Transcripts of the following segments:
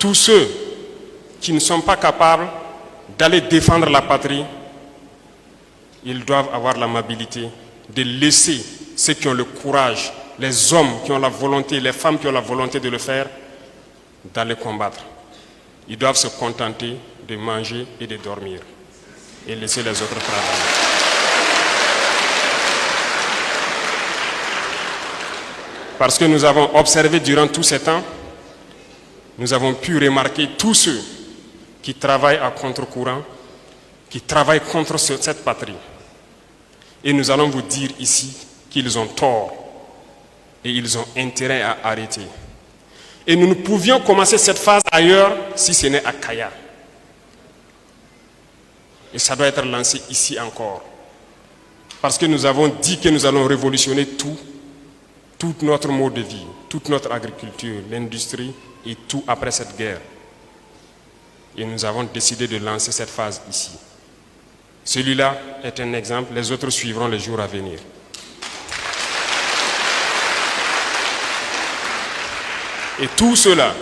tous ceux qui ne sont pas capables d'aller défendre la patrie, ils doivent avoir l'amabilité de laisser ceux qui ont le courage, les hommes qui ont la volonté, les femmes qui ont la volonté de le faire, d'aller combattre. Ils doivent se contenter de manger et de dormir et laisser les autres travailler. Parce que nous avons observé durant tous ces temps, nous avons pu remarquer tous ceux qui travaillent à contre-courant, qui travaillent contre cette patrie. Et nous allons vous dire ici qu'ils ont tort et ils ont intérêt à arrêter. Et nous ne pouvions commencer cette phase ailleurs si ce n'est à Kaya. Et ça doit être lancé ici encore. Parce que nous avons dit que nous allons révolutionner tout notre mode de vie, toute notre agriculture, l'industrie et tout après cette guerre. Et nous avons décidé de lancer cette phase ici. Celui-là est un exemple, les autres suivront les jours à venir. Et tous ceux-là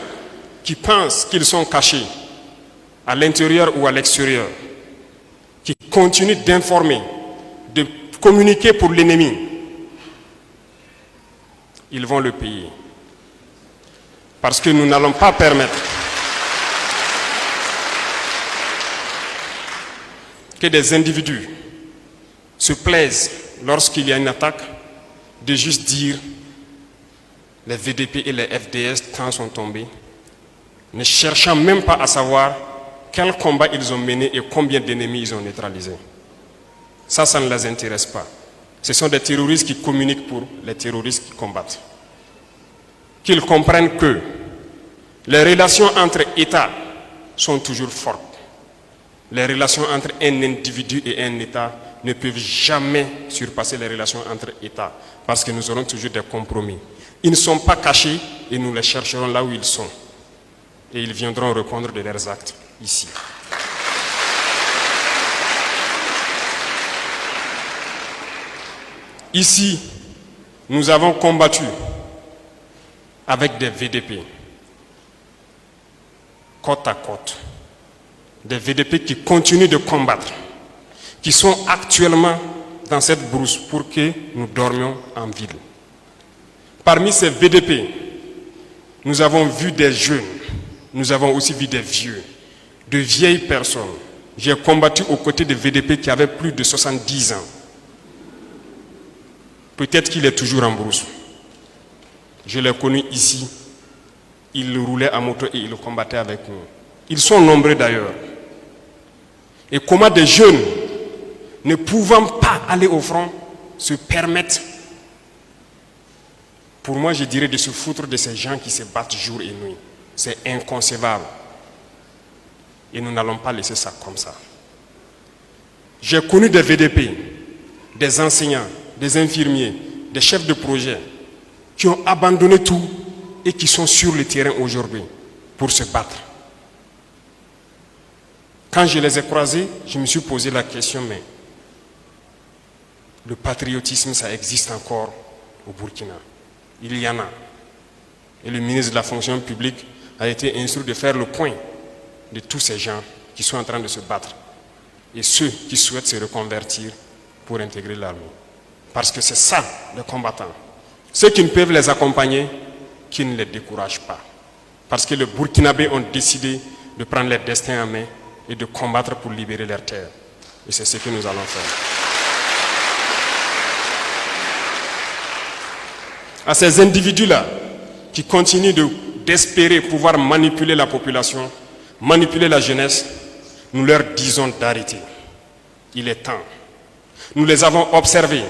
qui pensent qu'ils sont cachés à l'intérieur ou à l'extérieur, qui continuent d'informer, de communiquer pour l'ennemi, ils vont le payer. Parce que nous n'allons pas permettre que des individus se plaisent lorsqu'il y a une attaque de juste dire les VDP et les FDS tant sont tombés, ne cherchant même pas à savoir quel combat ils ont mené et combien d'ennemis ils ont neutralisés. Ça ne les intéresse pas. Ce sont des terroristes qui communiquent pour les terroristes qui combattent. Qu'ils comprennent que les relations entre États sont toujours fortes. Les relations entre un individu et un État ne peuvent jamais surpasser les relations entre États parce que nous aurons toujours des compromis. Ils ne sont pas cachés et nous les chercherons là où ils sont. Et ils viendront répondre de leurs actes ici. Ici, nous avons combattu avec des VDP, côte à côte. Des VDP qui continuent de combattre, qui sont actuellement dans cette brousse pour que nous dormions en ville. Parmi ces VDP, nous avons vu des jeunes, nous avons aussi vu des vieux, de vieilles personnes. J'ai combattu aux côtés de VDP qui avaient plus de 70 ans. Peut-être qu'il est toujours en brousse. Je l'ai connu ici. Il roulait à moto et il combattait avec nous. Ils sont nombreux d'ailleurs. Et comment des jeunes, ne pouvant pas aller au front, se permettent, pour moi je dirais, de se foutre de ces gens qui se battent jour et nuit. C'est inconcevable. Et nous n'allons pas laisser ça comme ça. J'ai connu des VDP, des enseignants, des infirmiers, des chefs de projet qui ont abandonné tout et qui sont sur le terrain aujourd'hui pour se battre. Quand je les ai croisés, je me suis posé la question, mais le patriotisme, ça existe encore au Burkina. Il y en a. Et le ministre de la fonction publique a été instruit de faire le point de tous ces gens qui sont en train de se battre et ceux qui souhaitent se reconvertir pour intégrer l'armée. Parce que c'est ça, les combattants. Ceux qui ne peuvent les accompagner, qui ne les découragent pas. Parce que les Burkinabés ont décidé de prendre leur destin en main et de combattre pour libérer leurs terres. Et c'est ce que nous allons faire. À ces individus-là, qui continuent d'espérer pouvoir manipuler la population, manipuler la jeunesse, nous leur disons d'arrêter. Il est temps. Nous les avons observés.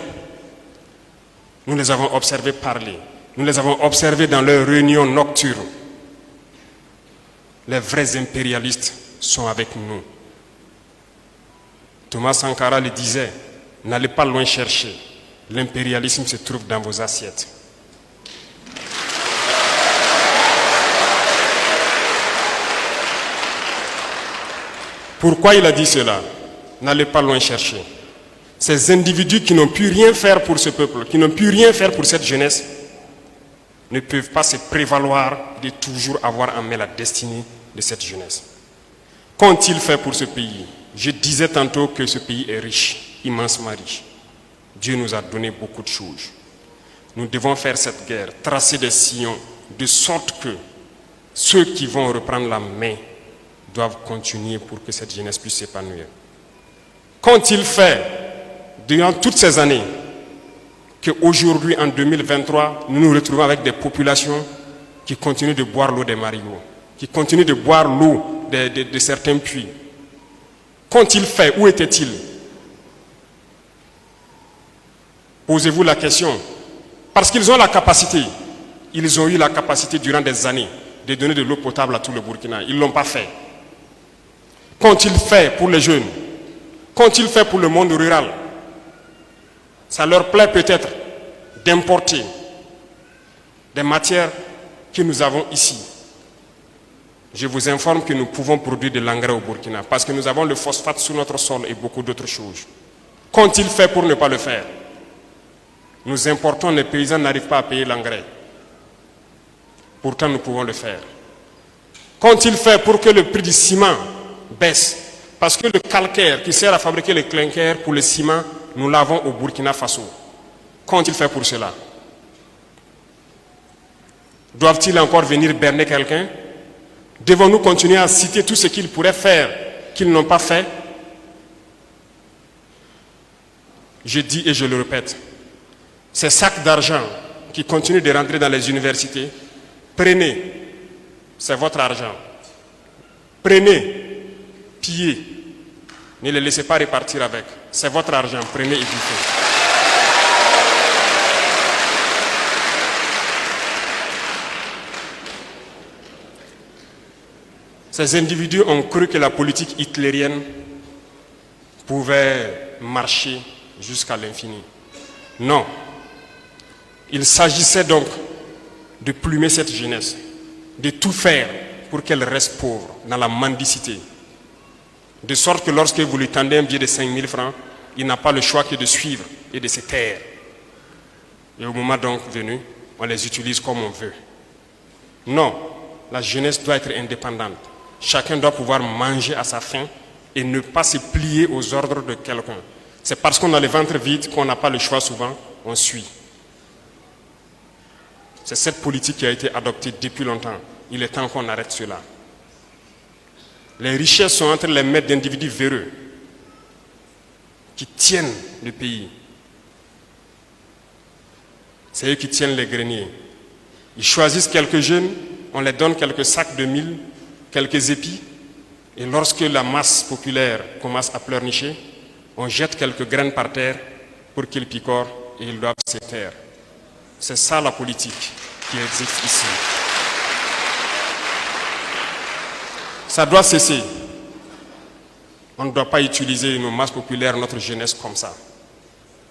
Nous les avons observés parler. Nous les avons observés dans leurs réunions nocturnes. Les vrais impérialistes sont avec nous. Thomas Sankara le disait, n'allez pas loin chercher. L'impérialisme se trouve dans vos assiettes. Pourquoi il a dit cela? N'allez pas loin chercher. Ces individus qui n'ont pu rien faire pour ce peuple, qui n'ont pu rien faire pour cette jeunesse, ne peuvent pas se prévaloir de toujours avoir en main la destinée de cette jeunesse. Qu'ont-ils fait pour ce pays? Je disais tantôt que ce pays est riche, immensement riche. Dieu nous a donné beaucoup de choses. Nous devons faire cette guerre, tracer des sillons, de sorte que ceux qui vont reprendre la main doivent continuer pour que cette jeunesse puisse s'épanouir. Qu'ont-ils fait durant toutes ces années qu'aujourd'hui, en 2023, nous nous retrouvons avec des populations qui continuent de boire l'eau des marigots, qui continuent de boire l'eau de certains puits? Qu'ont-ils fait? Où étaient-ils? Posez-vous la question. Parce qu'ils ont la capacité, ils ont eu la capacité durant des années de donner de l'eau potable à tout le Burkina. Ils ne l'ont pas fait. Qu'ont-ils fait pour les jeunes? Qu'ont-ils fait pour le monde rural? Ça leur plaît peut-être d'importer des matières que nous avons ici. Je vous informe que nous pouvons produire de l'engrais au Burkina parce que nous avons le phosphate sur notre sol et beaucoup d'autres choses. Qu'ont-ils fait pour ne pas le faire? Nous importons, les paysans n'arrivent pas à payer l'engrais. Pourtant, nous pouvons le faire. Qu'ont-ils fait pour que le prix du ciment baisse? Parce que le calcaire qui sert à fabriquer le clinker pour le ciment, nous l'avons au Burkina Faso. Qu'ont-ils fait pour cela? Doivent-ils encore venir berner quelqu'un? Devons-nous continuer à citer tout ce qu'ils pourraient faire, qu'ils n'ont pas fait? Je dis et je le répète, ces sacs d'argent qui continuent de rentrer dans les universités, prenez, c'est votre argent. Prenez, pillez, ne les laissez pas repartir avec. C'est votre argent, prenez et bouffez. Ces individus ont cru que la politique hitlérienne pouvait marcher jusqu'à l'infini. Non. Il s'agissait donc de plumer cette jeunesse, de tout faire pour qu'elle reste pauvre, dans la mendicité. De sorte que lorsque vous lui tendez un billet de 5 000 francs, il n'a pas le choix que de suivre et de se taire. Et au moment donc venu, on les utilise comme on veut. Non, la jeunesse doit être indépendante. Chacun doit pouvoir manger à sa faim et ne pas se plier aux ordres de quelqu'un. C'est parce qu'on a le ventre vide qu'on n'a pas le choix souvent, on suit. C'est cette politique qui a été adoptée depuis longtemps. Il est temps qu'on arrête cela. Les richesses sont entre les mains d'individus véreux qui tiennent le pays. C'est eux qui tiennent les greniers. Ils choisissent quelques jeunes, on les donne quelques sacs de mil, quelques épis, et lorsque la masse populaire commence à pleurnicher, on jette quelques graines par terre pour qu'ils picorent et ils doivent se taire. C'est ça la politique qui existe ici. Ça doit cesser. On ne doit pas utiliser nos masses populaires, notre jeunesse comme ça.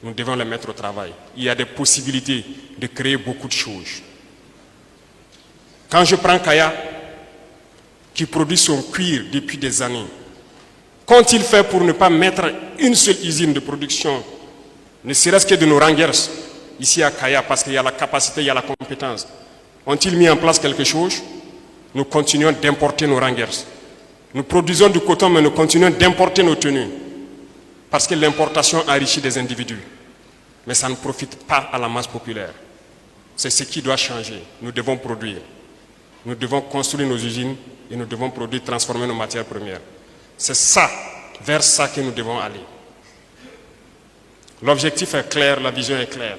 Nous devons les mettre au travail. Il y a des possibilités de créer beaucoup de choses. Quand je prends Kaya, qui produit son cuir depuis des années, qu'ont-ils fait pour ne pas mettre une seule usine de production, ne serait-ce que de nos rangers, ici à Kaya, parce qu'il y a la capacité, il y a la compétence? Ont-ils mis en place quelque chose? Nous continuons d'importer nos rangers. Nous produisons du coton, mais nous continuons d'importer nos tenues. Parce que l'importation enrichit des individus. Mais ça ne profite pas à la masse populaire. C'est ce qui doit changer. Nous devons produire. Nous devons construire nos usines et nous devons produire, transformer nos matières premières. C'est ça, vers ça que nous devons aller. L'objectif est clair, la vision est claire.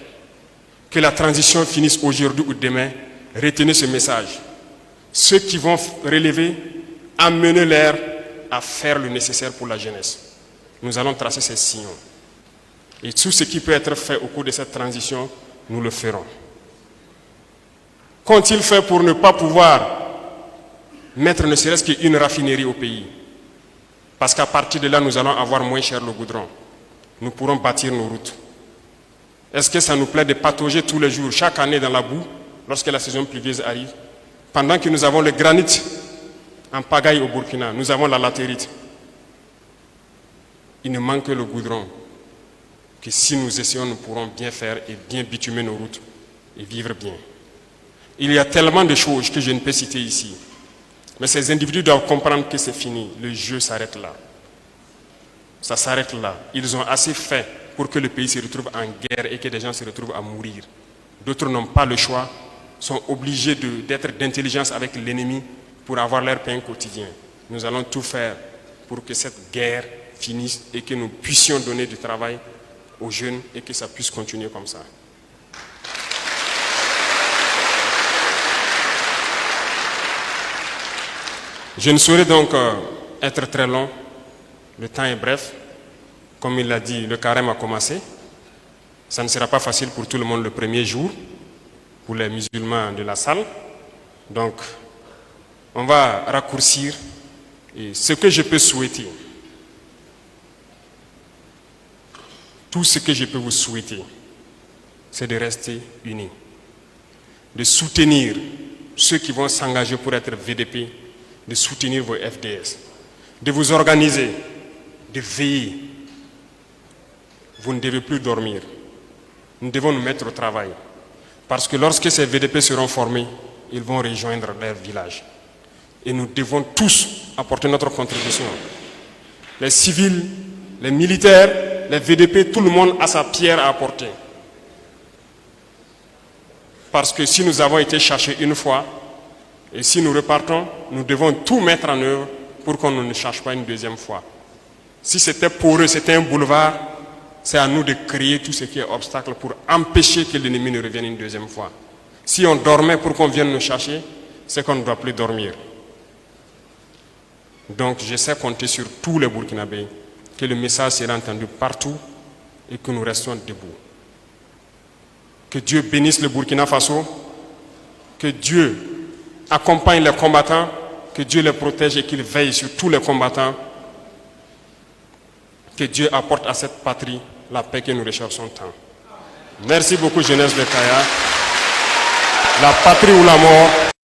Que la transition finisse aujourd'hui ou demain, retenez ce message. Ceux qui vont relever, amenez-les à faire le nécessaire pour la jeunesse. Nous allons tracer ces sillons. Et tout ce qui peut être fait au cours de cette transition, nous le ferons. Qu'ont-ils fait pour ne pas pouvoir mettre ne serait-ce qu'une raffinerie au pays? Parce qu'à partir de là, nous allons avoir moins cher le goudron. Nous pourrons bâtir nos routes. Est-ce que ça nous plaît de patauger tous les jours, chaque année dans la boue, lorsque la saison pluvieuse arrive? Pendant que nous avons le granit en pagaille au Burkina, nous avons la latérite. Il ne manque que le goudron, que si nous essayons, nous pourrons bien faire et bien bitumer nos routes et vivre bien. Il y a tellement de choses que je ne peux citer ici. Mais ces individus doivent comprendre que c'est fini. Le jeu s'arrête là. Ça s'arrête là. Ils ont assez fait pour que le pays se retrouve en guerre et que des gens se retrouvent à mourir. D'autres n'ont pas le choix, sont obligés d'être d'intelligence avec l'ennemi pour avoir leur pain quotidien. Nous allons tout faire pour que cette guerre finisse et que nous puissions donner du travail aux jeunes et que ça puisse continuer comme ça. Je ne saurais donc être très long. Le temps est bref. Comme il l'a dit, le carême a commencé. Ça ne sera pas facile pour tout le monde le premier jour, pour les musulmans de la salle. Donc, on va raccourcir. Et ce que je peux souhaiter, tout ce que je peux vous souhaiter, c'est de rester unis, de soutenir ceux qui vont s'engager pour être VDP, de soutenir vos FDS, de vous organiser, de veiller. Vous ne devez plus dormir. Nous devons nous mettre au travail. Parce que lorsque ces VDP seront formés, ils vont rejoindre leur village. Et nous devons tous apporter notre contribution. Les civils, les militaires, les VDP, tout le monde a sa pierre à apporter. Parce que si nous avons été cherchés une fois, et si nous repartons, nous devons tout mettre en œuvre pour qu'on ne cherche pas une deuxième fois. Si c'était pour eux, c'était un boulevard, c'est à nous de créer tout ce qui est obstacle pour empêcher que l'ennemi ne revienne une deuxième fois. Si on dormait pour qu'on vienne nous chercher, c'est qu'on ne doit plus dormir. Donc je sais compter sur tous les Burkinabés, que le message sera entendu partout et que nous restons debout. Que Dieu bénisse le Burkina Faso, que Dieu accompagne les combattants, que Dieu les protège et qu'il veille sur tous les combattants. Que Dieu apporte à cette patrie la paix que nous recherchons tant. Merci beaucoup, jeunesse de Kaya. La patrie ou la mort.